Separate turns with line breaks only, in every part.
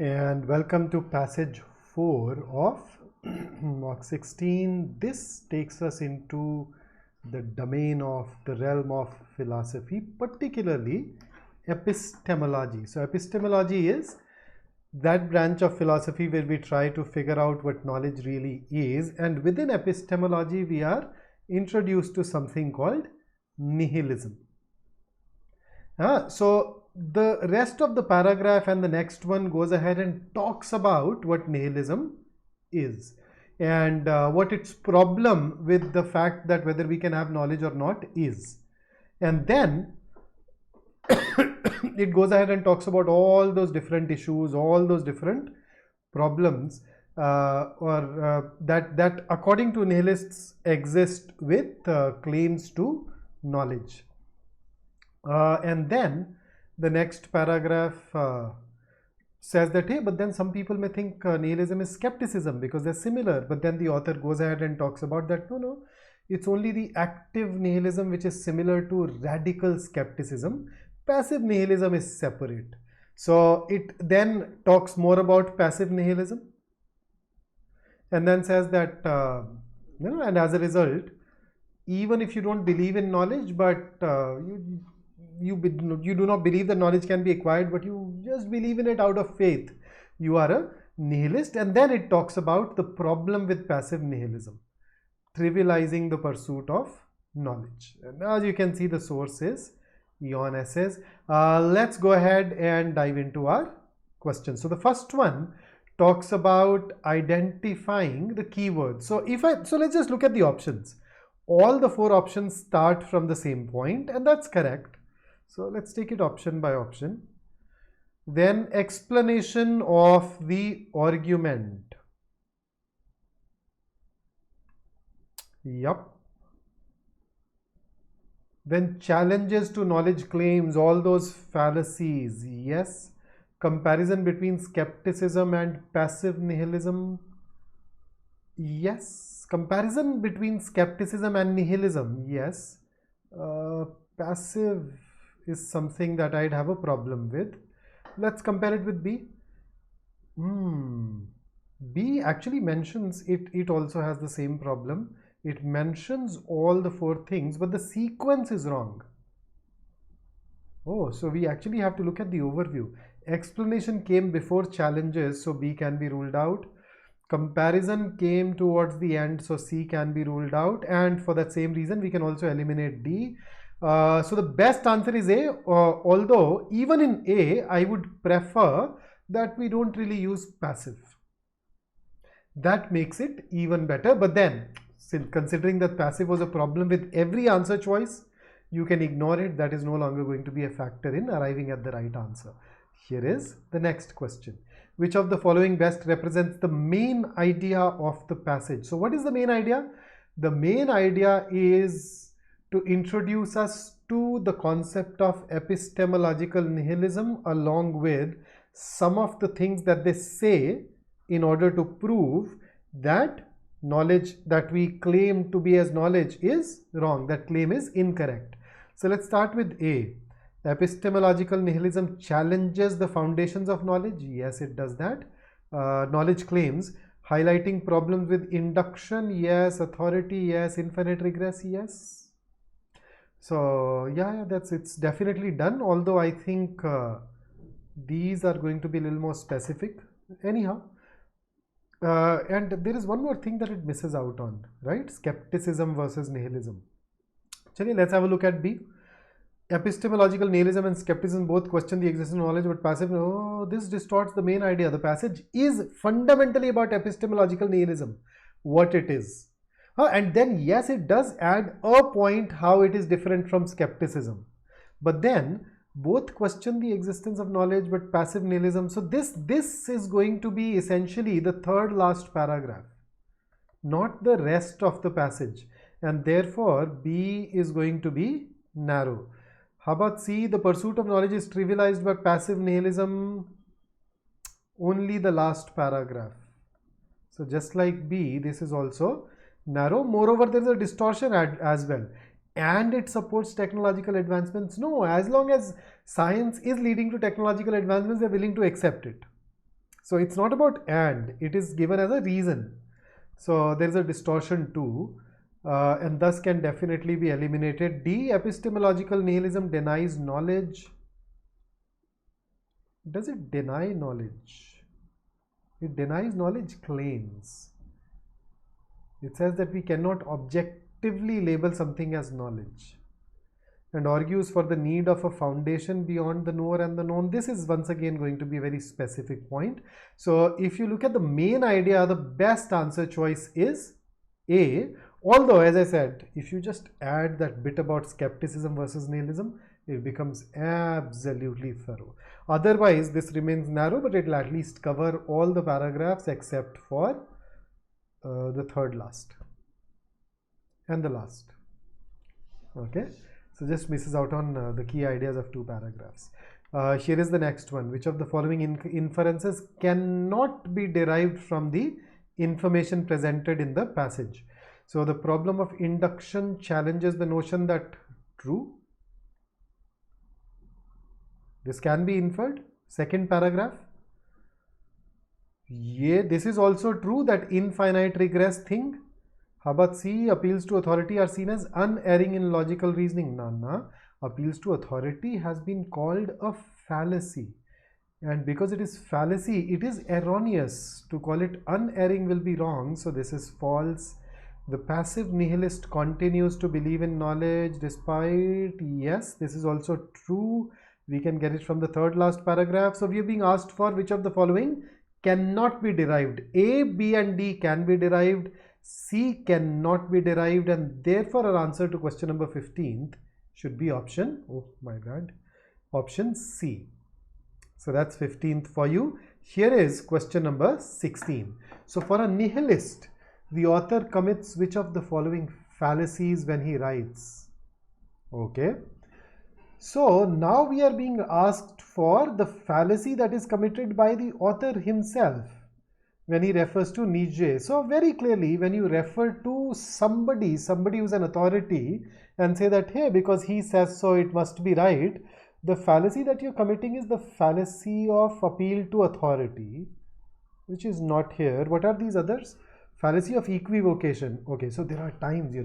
And welcome to passage 4 of mock 16. This takes us into the domain of the realm of philosophy, particularly epistemology. So epistemology is that branch of philosophy where we try to figure out what knowledge really is, and within epistemology we are introduced to something called nihilism. So the rest of the paragraph and the next one goes ahead and talks about what nihilism is and what its problem with the fact that whether we can have knowledge or not is. And then it goes ahead and talks about all those different issues, all those different problems that according to nihilists exist with claims to knowledge. And then the next paragraph says that, hey, but then some people may think nihilism is skepticism because they're similar. But then the author goes ahead and talks about that, no, it's only the active nihilism which is similar to radical skepticism. Passive nihilism is separate. So it then talks more about passive nihilism and then says that, and as a result, even if you don't believe in knowledge, but you do not believe that knowledge can be acquired, but you just believe in it out of faith, you are a nihilist. And then it talks about the problem with passive nihilism, trivializing the pursuit of knowledge. And as you can see, the source is Yon essays. Let's go ahead and dive into our questions. So the first one talks about identifying the keywords. So let's just look at the options. All the 4 options start from the same point, and that's correct. So let's take it option by option. Then explanation of the argument. Yup. Then challenges to knowledge claims, all those fallacies. Yes. Comparison between skepticism and passive nihilism. Yes. Comparison between skepticism and nihilism. Yes. Passive is something that I'd have a problem with. Let's compare it with B. B actually mentions it also has the same problem. It mentions all the 4 things, but the sequence is wrong. Oh, so we actually have to look at the overview. Explanation came before challenges, so B can be ruled out. Comparison came towards the end, so C can be ruled out. And for that same reason, we can also eliminate D. So the best answer is A, although even in A, I would prefer that we don't really use passive. That makes it even better. But then, considering that passive was a problem with every answer choice, you can ignore it. That is no longer going to be a factor in arriving at the right answer. Here is the next question. Which of the following best represents the main idea of the passage? So what is the main idea? The main idea is to introduce us to the concept of epistemological nihilism along with some of the things that they say in order to prove that knowledge that we claim to be as knowledge is wrong. That claim is incorrect. So let's start with A. Epistemological nihilism challenges the foundations of knowledge. Yes, it does that. Knowledge claims. Highlighting problems with induction. Yes. Authority. Yes. Infinite regress. Yes. So yeah, it's definitely done, although I think these are going to be a little more specific anyhow. And there is one more thing that it misses out on, right? Skepticism versus nihilism. Chaliye, let's have a look at B. Epistemological nihilism and skepticism both question the existence of knowledge, but passive, this distorts the main idea. The passage is fundamentally about epistemological nihilism, what it is. And then yes, it does add a point how it is different from skepticism. But then both question the existence of knowledge but passive nihilism. So this is going to be essentially the third last paragraph, not the rest of the passage. And therefore B is going to be narrow. How about C? The pursuit of knowledge is trivialized by passive nihilism. Only the last paragraph. So just like B, this is also narrow. Moreover, there is a distortion as well, and it supports technological advancements. No, as long as science is leading to technological advancements, they're willing to accept it. So it's not about and, it is given as a reason. So there is a distortion too, and thus can definitely be eliminated. D, epistemological nihilism denies knowledge. Does it deny knowledge? It denies knowledge claims. It says that we cannot objectively label something as knowledge, and argues for the need of a foundation beyond the knower and the known. This is once again going to be a very specific point. So if you look at the main idea, the best answer choice is A. Although, as I said, if you just add that bit about skepticism versus nihilism, it becomes absolutely thorough. Otherwise, this remains narrow, but it will at least cover all the paragraphs except for the third last and the last. Okay. So just misses out on the key ideas of 2 paragraphs. Here is the next one. Which of the following inferences cannot be derived from the information presented in the passage? So the problem of induction challenges the notion that true, this can be inferred. Second paragraph. Yeah, this is also true, that infinite regress thing. How about C? Appeals to authority are seen as unerring in logical reasoning. Nana, appeals to authority has been called a fallacy. And because it is fallacy, it is erroneous. To call it unerring will be wrong. So this is false. The passive nihilist continues to believe in knowledge despite, yes, this is also true. We can get it from the third last paragraph. So we are being asked for which of the following cannot be derived. A, B and D can be derived. C cannot be derived, and therefore our answer to question number 15th should be option, oh my god, option C. So that's 15th for you. Here is question number 16. So for a nihilist, the author commits which of the following fallacies when he writes? Okay. So now we are being asked for the fallacy that is committed by the author himself when he refers to Nietzsche. So very clearly, when you refer to somebody who's an authority and say that, hey, because he says so, it must be right, the fallacy that you're committing is the fallacy of appeal to authority, which is not here. What are these others? Fallacy of equivocation. Okay, so there are times,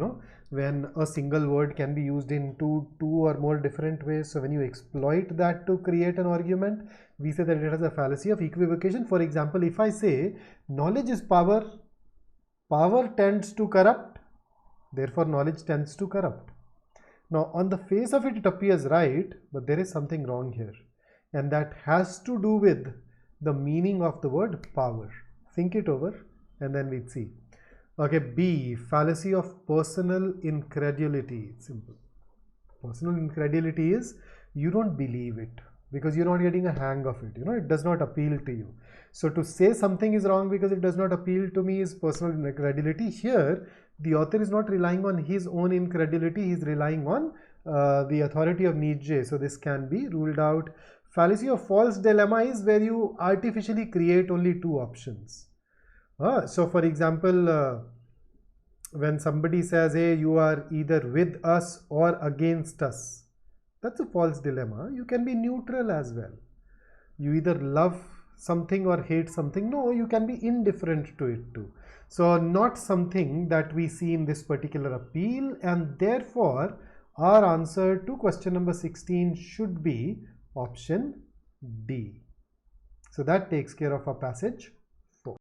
when a single word can be used in two or more different ways. So when you exploit that to create an argument, we say that it has a fallacy of equivocation. For example, if I say knowledge is power, power tends to corrupt, therefore knowledge tends to corrupt. Now on the face of it, it appears right, but there is something wrong here, and that has to do with the meaning of the word power. Think it over and then we'd see. Okay, B, fallacy of personal incredulity. Simple. Personal incredulity is you don't believe it because you're not getting a hang of it. It does not appeal to you. So to say something is wrong because it does not appeal to me is personal incredulity. Here, the author is not relying on his own incredulity. He's relying on the authority of Nietzsche. So this can be ruled out. Fallacy of false dilemma is where you artificially create only 2 options. So for example, when somebody says, hey, you are either with us or against us, that's a false dilemma. You can be neutral as well. You either love something or hate something. No, you can be indifferent to it too. So not something that we see in this particular appeal, and therefore our answer to question number 16 should be option D. So that takes care of our passage.